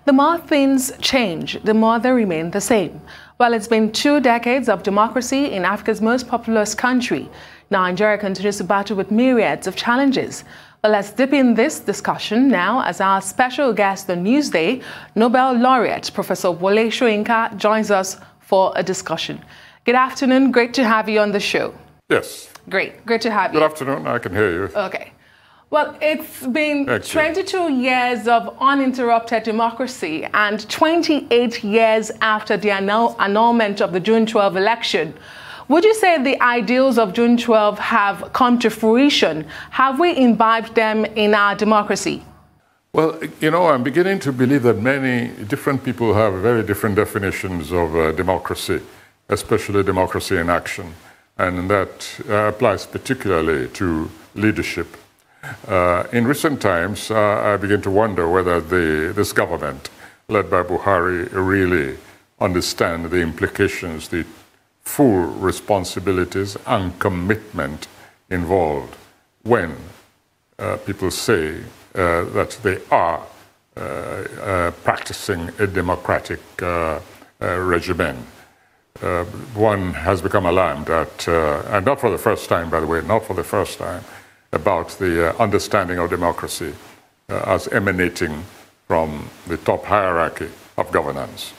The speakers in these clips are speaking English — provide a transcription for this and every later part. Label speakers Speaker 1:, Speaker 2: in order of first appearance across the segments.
Speaker 1: The more things change, the more they remain the same. Well, it's been 2 decades of democracy in Africa's most populous country. Nigeria continues to battle with myriads of challenges. But let's dip in this discussion now as our special guest on Newsday, Nobel laureate Professor Wole Soyinka, joins us for a discussion. Good afternoon. Great to have you on the show.
Speaker 2: Yes.
Speaker 1: Great to have you.
Speaker 2: Good afternoon. I can hear you.
Speaker 1: Okay. Well, it's been 22 years of uninterrupted democracy and 28 years after the annulment of the June 12 election. Would you say the ideals of June 12 have come to fruition? Have we imbibed them in our democracy?
Speaker 2: Well, you know, I'm beginning to believe that many different people have very different definitions of democracy, especially democracy in action. And that applies particularly to leadership. In recent times, I begin to wonder whether this government, led by Buhari, really understand the implications, the full responsibilities and commitment involved when people say that they are practicing a democratic regimen. One has become alarmed at, and not for the first time, by the way, not for the first time, about the understanding of democracy as emanating from the top hierarchy of governance.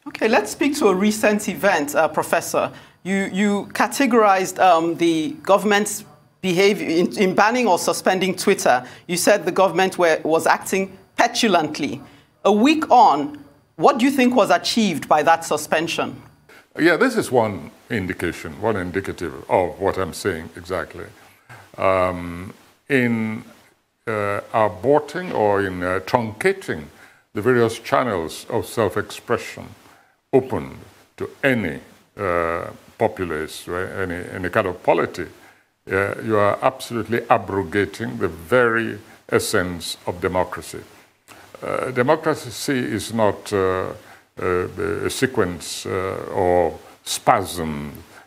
Speaker 3: Okay, let's speak to a recent event, Professor. You categorized the government's behavior in banning or suspending Twitter. You said the government was acting petulantly. A week on, what do you think was achieved by that suspension?
Speaker 2: Yeah, this is one indication, one indicative of what I'm saying exactly. In aborting or in truncating the various channels of self-expression open to any populace, right? any kind of polity, you are absolutely abrogating the very essence of democracy. Democracy is not a sequence or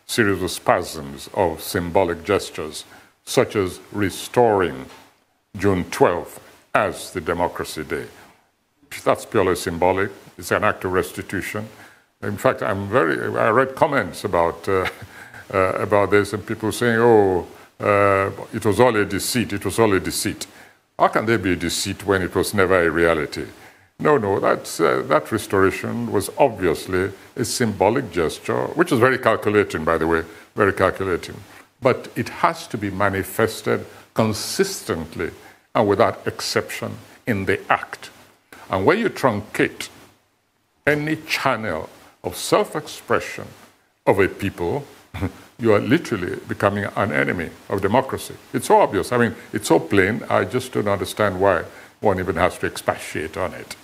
Speaker 2: series of spasms of symbolic gestures, such as restoring June 12th as the Democracy Day. That's purely symbolic. It's an act of restitution. In fact, I read comments about this, and people saying, "Oh, it was all a deceit. It was all a deceit." How can there be a deceit when it was never a reality? No, that restoration was obviously a symbolic gesture, which was very calculating, by the way, very calculating. But it has to be manifested consistently and without exception in the act. And when you truncate any channel of self-expression of a people, you are literally becoming an enemy of democracy. It's so obvious. I mean, it's so plain. I just don't understand why one even has to expatiate on it.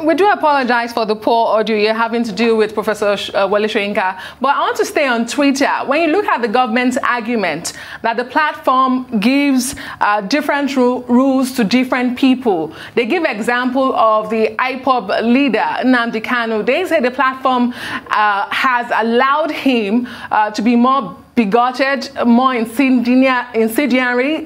Speaker 1: We do apologize for the poor audio you're having to deal with, Professor Wole Soyinka, but I want to stay on Twitter. When you look at the government's argument that the platform gives different rules to different people, they give example of the IPOB leader, Nnamdi Kanu. They say the platform has allowed him to be more bigoted, more incendiary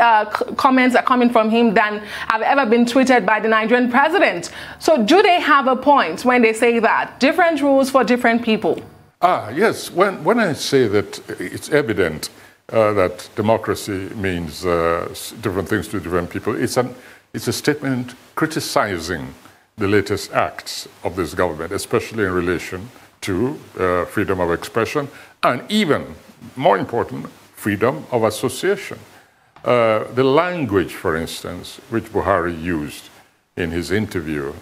Speaker 1: comments are coming from him than have ever been tweeted by the Nigerian president. So do they have a point when they say that? Different rules for different people?
Speaker 2: Yes. When I say that it's evident that democracy means different things to different people, it's a statement criticizing the latest acts of this government, especially in relation to freedom of expression and even more important, freedom of association. The language, for instance, which Buhari used in his interview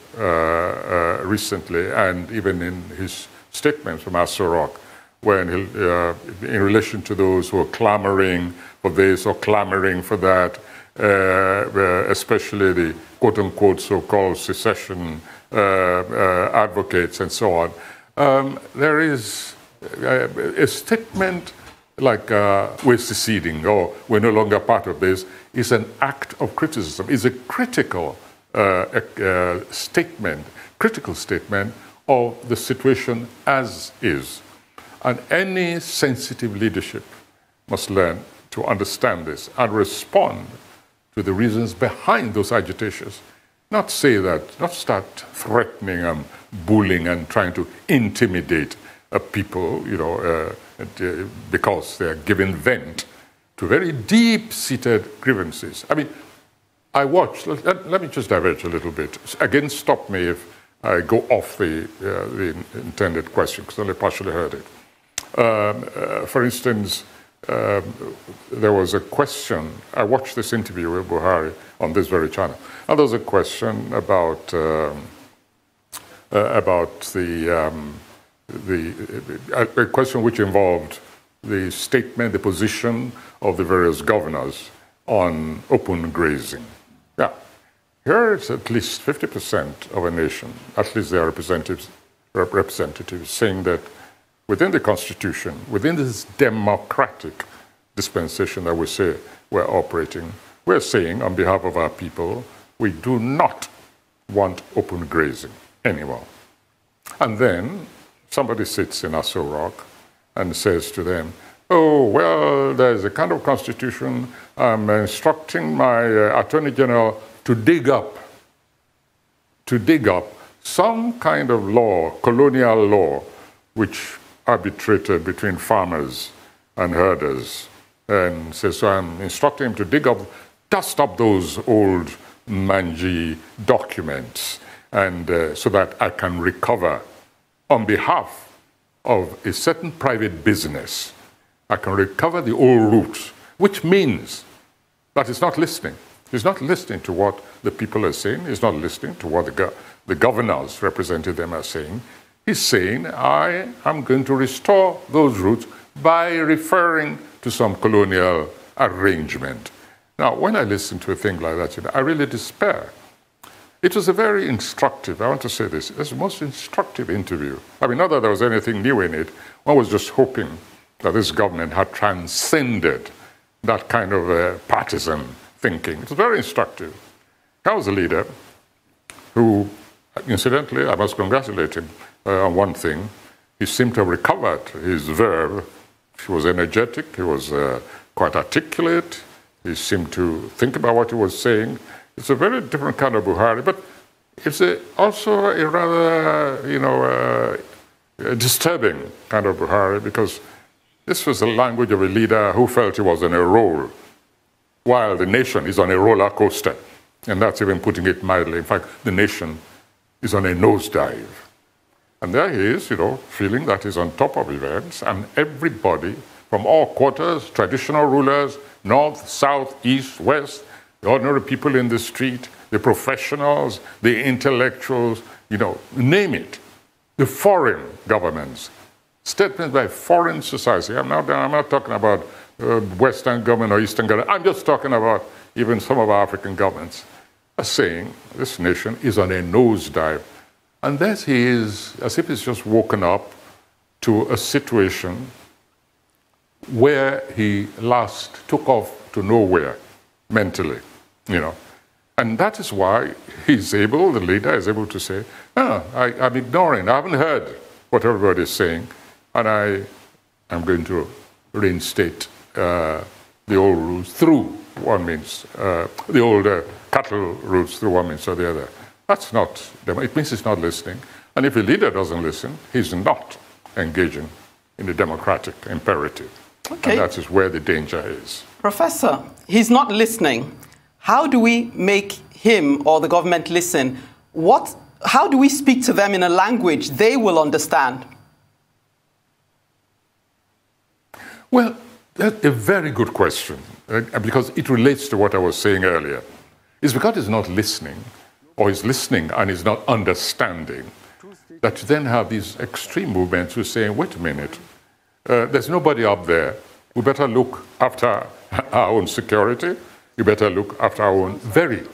Speaker 2: recently, and even in his statements from Aso Rock, when in relation to those who are clamoring for this or clamoring for that, especially the quote-unquote so-called secession advocates and so on, there is a statement like we're seceding or we're no longer part of this is an act of criticism, is a critical statement, critical statement of the situation as is. And any sensitive leadership must learn to understand this and respond to the reasons behind those agitations. not say that, not start threatening and bullying and trying to intimidate people, you know, because they are giving vent to very deep-seated grievances. I mean, I watched, let me just diverge a little bit. Again, stop me if I go off the intended question, because I only partially heard it. For instance, there was a question, I watched this interview with Buhari on this very channel, and there was a question about a question which involved the statement, the position of the various governors on open grazing. Yeah, here it's at least 50% of a nation, at least their representatives saying that within the Constitution, within this democratic dispensation that we say we're operating, we're saying on behalf of our people, we do not want open grazing anymore. And then somebody sits in Aso Rock and says to them, oh, well, there's a kind of constitution. I'm instructing my Attorney General to dig up some kind of law, colonial law, which arbitrated between farmers and herders. And says, so I'm instructing him to dust up those old mangy documents, and so that I can recover on behalf of a certain private business, I can recover the old roots, which means that he's not listening. He's not listening to what the people are saying. He's not listening to what the governors representing them are saying. He's saying, I am going to restore those roots by referring to some colonial arrangement. Now, when I listen to a thing like that, you know, I really despair. It was a very instructive, I want to say this, it was the most instructive interview. I mean, not that there was anything new in it. One was just hoping that this government had transcended that kind of partisan thinking. It was very instructive. I was a leader who, incidentally, I must congratulate him on one thing. He seemed to have recovered his verve. He was energetic. He was quite articulate. He seemed to think about what he was saying. It's a very different kind of Buhari, but it's also a rather, you know, disturbing kind of Buhari, because this was the language of a leader who felt he was on a roll, while the nation is on a roller coaster. And that's even putting it mildly. In fact, the nation is on a nosedive. And there he is, you know, feeling that he's on top of events, and everybody from all quarters, traditional rulers, north, south, east, west, the ordinary people in the street, the professionals, the intellectuals, you know, name it. The foreign governments, statements by foreign society. I'm not talking about Western government or Eastern government. I'm just talking about even some of our African governments are saying this nation is on a nosedive. And there he is, as if he's just woken up to a situation where he last took off to nowhere mentally, you know. And that is why he's able, the leader is able to say, I'm ignoring, I haven't heard what everybody is saying, and I am going to reinstate the old rules through one means, the old cattle routes through one means or the other. That's not, it means he's not listening. And if a leader doesn't listen, he's not engaging in the democratic imperative. Okay. And that is where the danger is.
Speaker 3: Professor, he's not listening. How do we make him or the government listen? How do we speak to them in a language they will understand?
Speaker 2: Well, that's a very good question, because it relates to what I was saying earlier. It's because he's not listening, or he's listening and he's not understanding, that you then have these extreme movements who are saying, wait a minute, there's nobody up there. We better look after our own security. We better look after our own very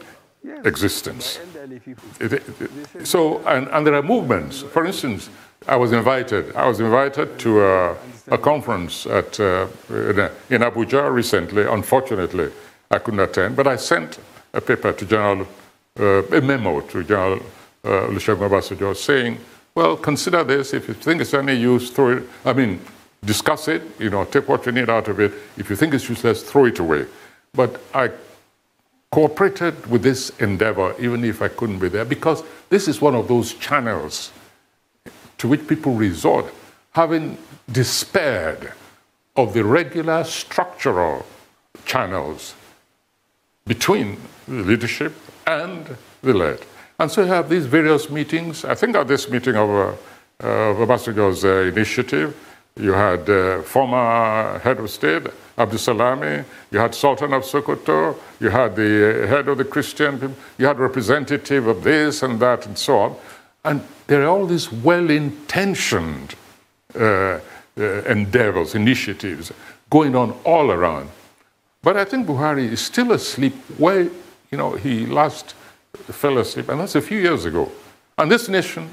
Speaker 2: existence. So, and there are movements. For instance, I was invited to a conference in Abuja recently. Unfortunately, I couldn't attend, but I sent a paper to a memo to General Olusegun Obasanjo saying, well, consider this. If you think it's any use, throw it. I mean, discuss it, you know, take what you need out of it. If you think it's useless, throw it away. But I cooperated with this endeavor, even if I couldn't be there, because this is one of those channels to which people resort, having despaired of the regular structural channels between the leadership and the led. And so you have these various meetings. I think at this meeting of Obasanjo's initiative, you had former head of state, Abdulsalami, you had Sultan of Sokoto, you had the head of the Christian people, you had representative of this and that and so on. And there are all these well-intentioned endeavors, initiatives going on all around. But I think Buhari is still asleep where, he last fell asleep, and that's a few years ago. And this nation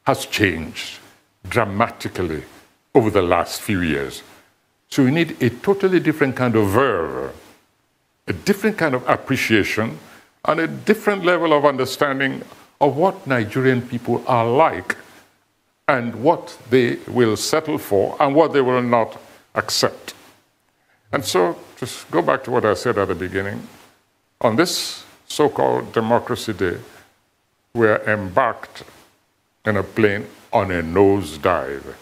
Speaker 2: has changed dramatically over the last few years. So we need a totally different kind of verve, a different kind of appreciation, and a different level of understanding of what Nigerian people are like and what they will settle for and what they will not accept. And so, just go back to what I said at the beginning. On this so-called Democracy Day, we're embarked in a plane on a nosedive.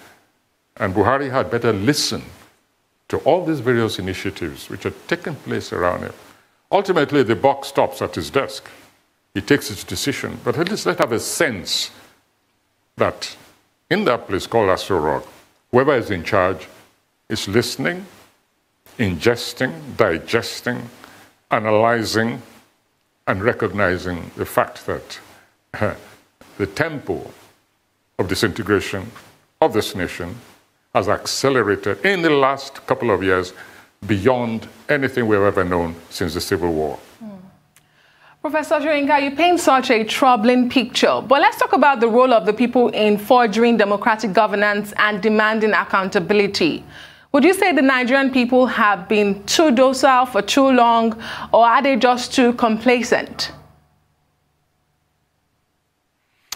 Speaker 2: And Buhari had better listen to all these various initiatives which are taking place around him. Ultimately, the buck stops at his desk. He takes his decision, but at least let's have a sense that in that place called Aso Rock, whoever is in charge is listening, ingesting, digesting, analyzing, and recognizing the fact that the tempo of disintegration of this nation has accelerated in the last couple of years beyond anything we've ever known since the Civil War.
Speaker 1: Professor Soyinka, you paint such a troubling picture, but let's talk about the role of the people in forging democratic governance and demanding accountability. Would you say the Nigerian people have been too docile for too long, or are they just too complacent?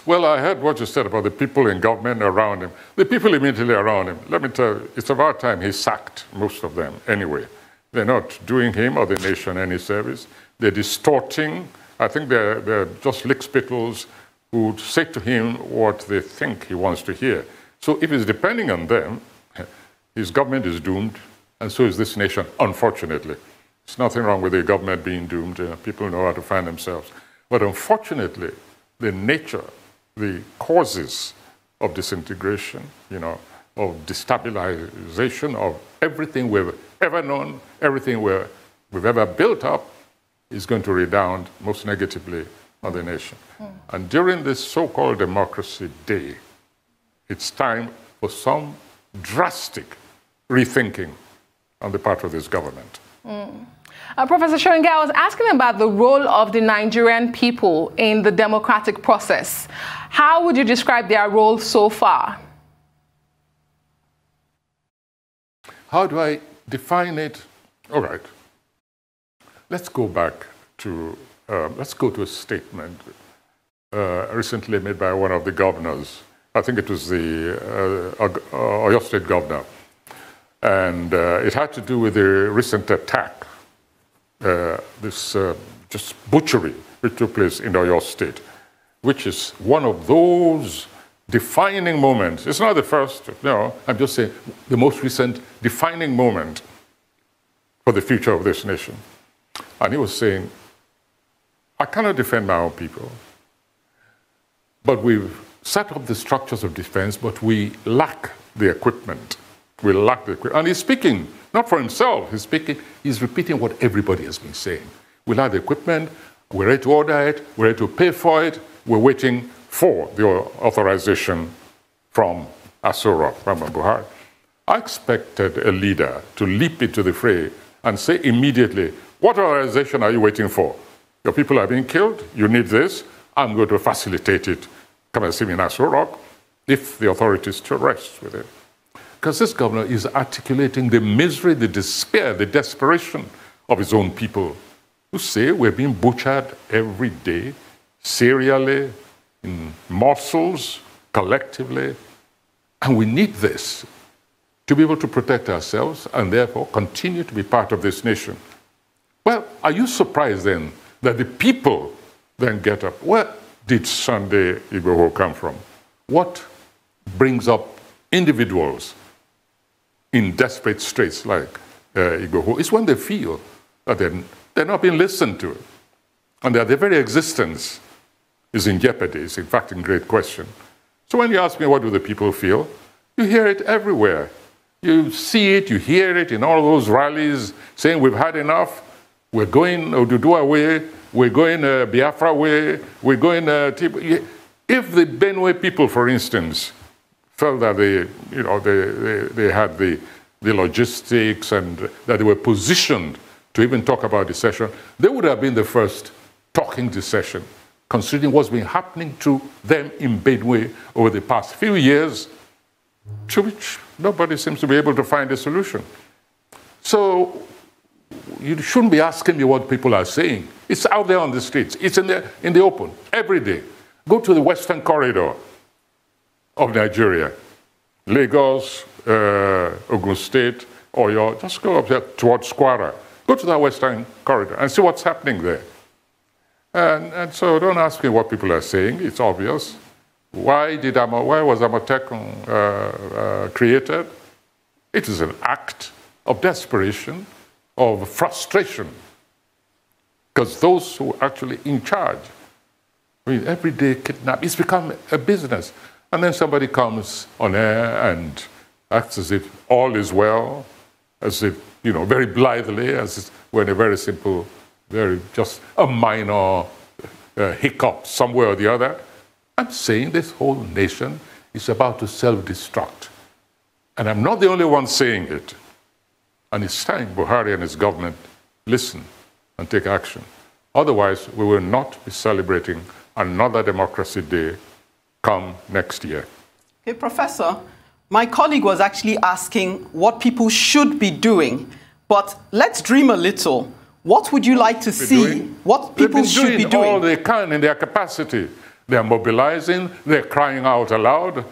Speaker 2: Well, I heard what you said about the people in government around him. The people immediately around him, let me tell you, it's about time he sacked most of them anyway. They're not doing him or the nation any service. They're distorting. I think they're just lickspittles who say to him what they think he wants to hear. So if it's depending on them, his government is doomed, and so is this nation, unfortunately. There's nothing wrong with the government being doomed. People know how to find themselves. But unfortunately, the nature, the causes of disintegration, of destabilization of everything we've ever known, everything we've ever built up, is going to redound most negatively on the nation. And during this so-called Democracy Day, it's time for some drastic rethinking on the part of this government.
Speaker 1: Professor Soyinka, I was asking about the role of the Nigerian people in the democratic process. How would you describe their role so far?
Speaker 2: How do I define it? All right. Let's go back to, let's go to a statement recently made by one of the governors. I think it was the Oyo State governor. And it had to do with the recent attack, this just butchery which took place in Oyo State, which is one of those defining moments. It's not the first, no, I'm just saying the most recent defining moment for the future of this nation. And he was saying, I cannot defend my own people, but we've set up the structures of defense, but we lack the equipment. We lack the equipment. And he's speaking, not for himself, he's repeating what everybody has been saying. We lack the equipment, we're ready to order it, we're ready to pay for it, we're waiting for the authorization from Aso Rock, from Buhari. I expected a leader to leap into the fray and say immediately, what authorization are you waiting for? Your people are being killed, you need this, I'm going to facilitate it. Come and see me in Aso Rock, if the authorities still rest with it. Because this governor is articulating the misery, the despair, the desperation of his own people, who say we're being butchered every day, serially, in morsels, collectively, and we need this to be able to protect ourselves and therefore continue to be part of this nation. Well, are you surprised then that the people then get up. Where did Sunday Igboho come from? What brings up individuals in desperate straits like Igboho? It's when they feel that they're not being listened to, and that their very existence is in jeopardy, is in fact in great question. So when you ask me what do the people feel, you hear it everywhere. You see it, you hear it in all those rallies saying we've had enough, we're going Oduduwa way, we're going Biafra way, we're going... If the Benue people, for instance, felt that they had the logistics and that they were positioned to even talk about secession, they would have been the first talking secession, considering what's been happening to them in Benue over the past few years, to which nobody seems to be able to find a solution. So you shouldn't be asking me what people are saying. It's out there on the streets. It's in the open, every day. Go to the Western Corridor of Nigeria, Lagos, Ogun State, Oyo, just go up there towards Kwara. Go to that Western Corridor and see what's happening there. And so don't ask me what people are saying. It's obvious. Why was Amotekun created? It is an act of desperation, of frustration, because those who are actually in charge, I mean, everyday kidnapping, it's become a business. And then somebody comes on air and acts as if all is well, as if, very blithely, as if we're in a very simple, just a minor hiccup somewhere or the other. I'm saying this whole nation is about to self-destruct. And I'm not the only one saying it. And it's time Buhari and his government listen and take action. Otherwise, we will not be celebrating another Democracy Day come next year.
Speaker 3: Okay, Professor, my colleague was actually asking what people should be doing, but let's dream a little. What would you like to see? What people should be doing?
Speaker 2: All they can in their capacity. They're mobilizing, they're crying out aloud,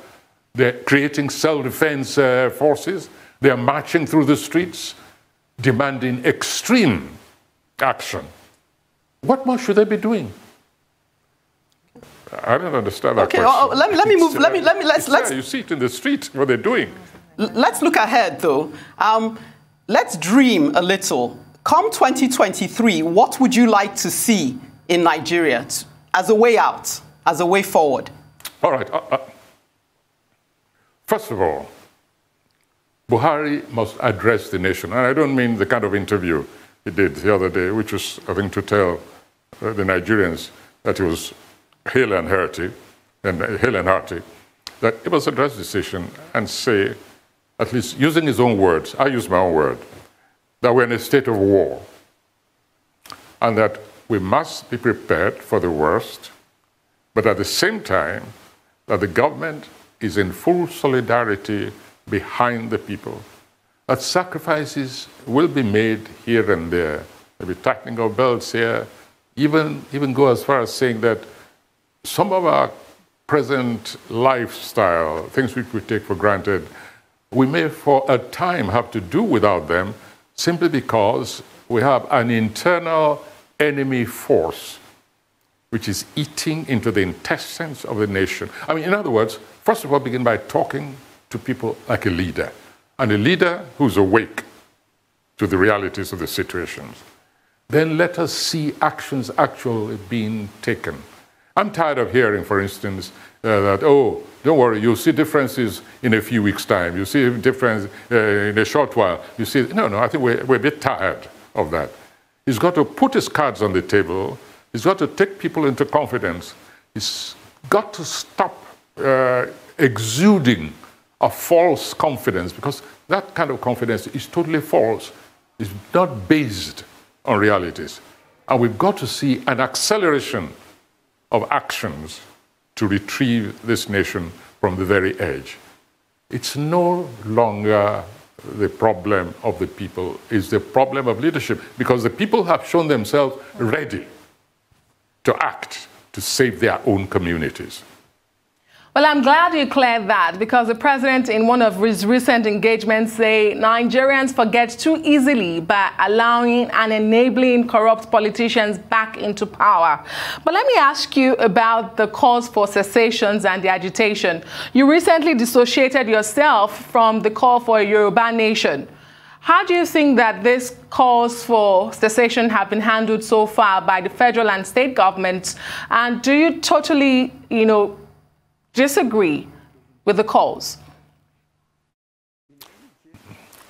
Speaker 2: they're creating self-defense forces, they're marching through the streets, demanding extreme action. What more should they be doing? I don't understand that question.
Speaker 3: Okay, let me move. Let's.
Speaker 2: You see it in the street, what they're doing.
Speaker 3: Let's look ahead, though. Let's dream a little. Come 2023, what would you like to see in Nigeria as a way out, as a way forward?
Speaker 2: All right. First of all, Buhari must address the nation. And I don't mean the kind of interview he did the other day, which was, I think, to tell the Nigerians that he was hale and hearty, that he must address the nation and say, at least using his own words, I use my own word, that we're in a state of war, and that we must be prepared for the worst, but at the same time, that the government is in full solidarity behind the people, that sacrifices will be made here and there, maybe tightening of belts here, even go as far as saying that some of our present lifestyle, things which we take for granted, we may for a time have to do without them simply because we have an internal enemy force which is eating into the intestines of the nation. I mean, in other words, first of all, begin by talking to people like a leader, and a leader who's awake to the realities of the situations. Then let us see actions actually being taken. I'm tired of hearing, for instance, that, oh, don't worry, you'll see differences in a few weeks' time. You'll see a difference in a short while. You see, no, I think we're a bit tired of that. He's got to put his cards on the table. He's got to take people into confidence. He's got to stop exuding a false confidence, because that kind of confidence is totally false. It's not based on realities. And we've got to see an acceleration of actions to retrieve this nation from the very edge. It's no longer the problem of the people, it's the problem of leadership, because the people have shown themselves ready to act to save their own communities.
Speaker 1: Well, I'm glad you cleared that, because the president, in one of his recent engagements, say Nigerians forget too easily by allowing and enabling corrupt politicians back into power. But let me ask you about the calls for cessations and the agitation. You recently dissociated yourself from the call for a Yoruba nation. How do you think that these calls for cessation have been handled so far by the federal and state governments? And do you totally, disagree with the calls?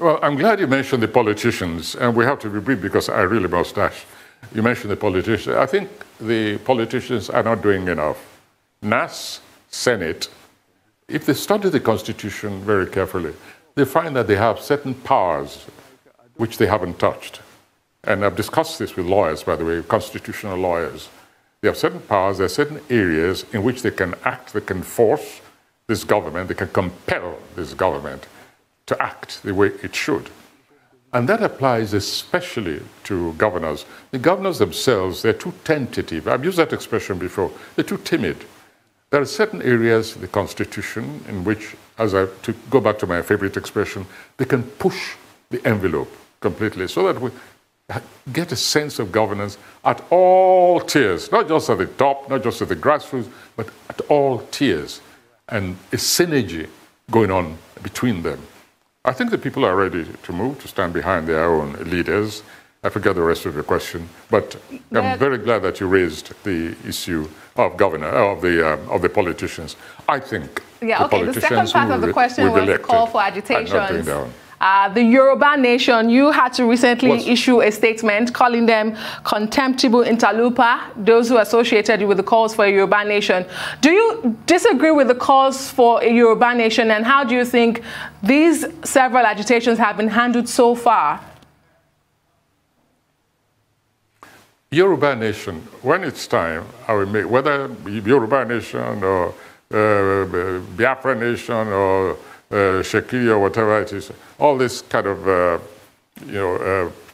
Speaker 2: Well, I'm glad you mentioned the politicians, and we have to be brief because I really must dash. You mentioned the politicians. I think the politicians are not doing enough. NAS, Senate, if they study the Constitution very carefully, they find that they have certain powers which they haven't touched. And I've discussed this with lawyers, by the way, constitutional lawyers. They have certain powers, there are certain areas in which they can act, they can force this government, they can compel this government to act the way it should. And that applies especially to governors. The governors themselves, they're too tentative. I've used that expression before. They're too timid. There are certain areas in the Constitution in which, to go back to my favorite expression, they can push the envelope completely so that we get a sense of governance at all tiers, not just at the top, not just at the grassroots, but at all tiers, and a synergy going on between them. I think the people are ready to move, to stand behind their own leaders. I forget the rest of the question, but I'm very glad that you raised the issue of the politicians. I think
Speaker 1: the second part of the question was the call for agitations. The Yoruba nation, you had to recently issue a statement calling them contemptible interloper, those who associated you with the calls for a Yoruba nation. Do you disagree with the calls for a Yoruba nation, and how do you think these several agitations have been handled so far?
Speaker 2: Yoruba nation, when it's time, I will make, whether Yoruba nation or Biafra nation or Shekiri or whatever it is, all this kind of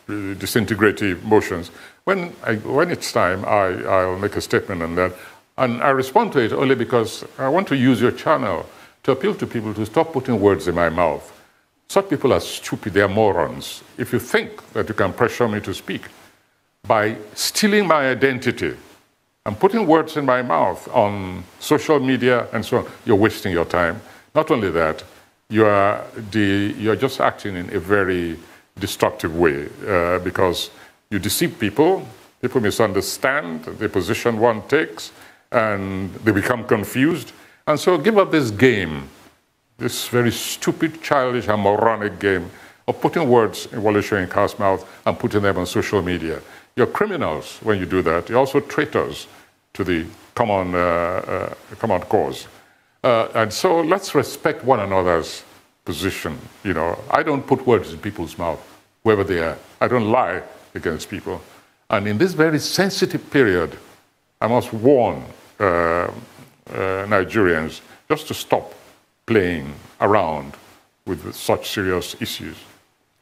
Speaker 2: disintegrative motions. When it's time, I'll make a statement on that, and I respond to it only because I want to use your channel to appeal to people to stop putting words in my mouth. Such people are stupid; they are morons. If you think that you can pressure me to speak by stealing my identity and putting words in my mouth on social media and so on, you're wasting your time. Not only that, you're just acting in a very destructive way because you deceive people, people misunderstand the position one takes, and they become confused. And so give up this game, this very stupid, childish, and moronic game of putting words in Wole Soyinka's mouth and putting them on social media. You're criminals when you do that. You're also traitors to the common cause. And so let's respect one another's position. I don't put words in people's mouth, whoever they are. I don't lie against people. And in this very sensitive period, I must warn Nigerians just to stop playing around with such serious issues.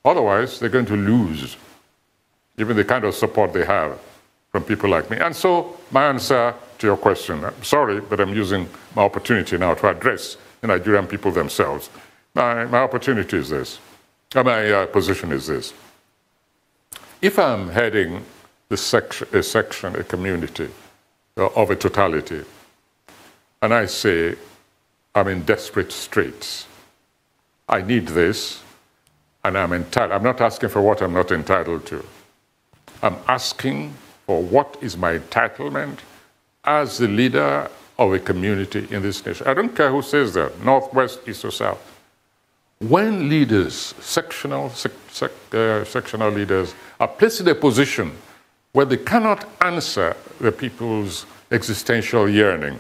Speaker 2: Otherwise, they're going to lose even the kind of support they have from people like me. And so my answer to your question, I'm sorry, but I'm using my opportunity now to address the Nigerian people themselves. My opportunity is this, my position is this. If I'm heading a section, a community of a totality, and I say, I'm in desperate straits, I need this, and I'm entitled. I'm not asking for what I'm not entitled to. I'm asking for what is my entitlement as the leader of a community in this nation. I don't care who says that, northwest, east, or south. When leaders, sectional leaders, are placed in a position where they cannot answer the people's existential yearning,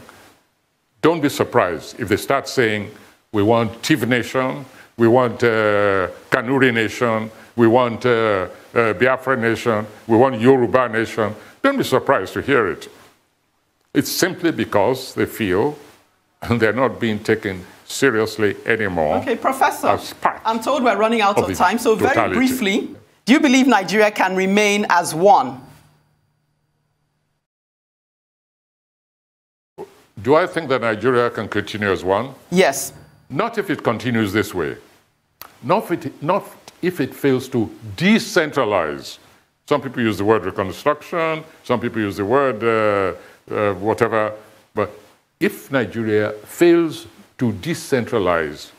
Speaker 2: don't be surprised if they start saying, we want Tiv Nation, we want Kanuri Nation, we want Biafra Nation, we want Yoruba Nation. Don't be surprised to hear it. It's simply because they feel they're not being taken seriously anymore.
Speaker 3: Okay, Professor, I'm told we're running out of time, so very briefly, do you believe Nigeria can remain as one?
Speaker 2: Do I think that Nigeria can continue as one?
Speaker 3: Yes.
Speaker 2: Not if it continues this way. Not if it fails to decentralize. Some people use the word reconstruction, some people use the word whatever, but if Nigeria fails to decentralize,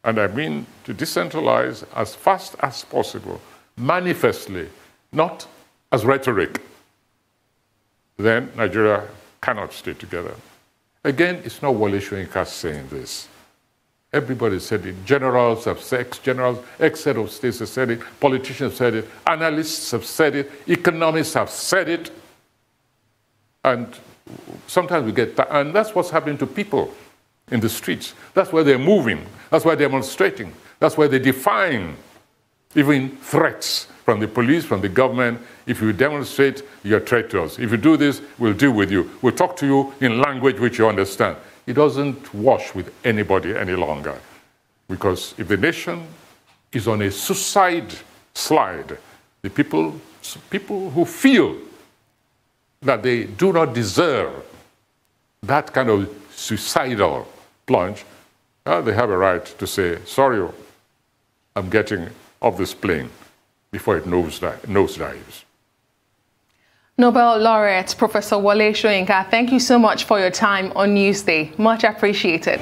Speaker 2: and I mean to decentralize as fast as possible, manifestly, not as rhetoric, then Nigeria cannot stay together. Again, it's not Wole Soyinka saying this. Everybody said it. Generals have said, ex-generals, ex-head of states have said it, politicians have said it, analysts have said it, economists have said it. And sometimes we get that, and that's what's happening to people in the streets. That's where they're moving. That's why they're demonstrating. That's why they're defying even threats from the police, from the government. If you demonstrate, you're a threat to us. If you do this, we'll deal with you. We'll talk to you in language which you understand. It doesn't wash with anybody any longer. Because if the nation is on a suicide slide, the people who feel that they do not deserve that kind of suicidal plunge, they have a right to say, sorry, I'm getting off this plane before it nosedives.
Speaker 1: Nobel laureate Professor Wole Soyinka, thank you so much for your time on Newsday. Much appreciated.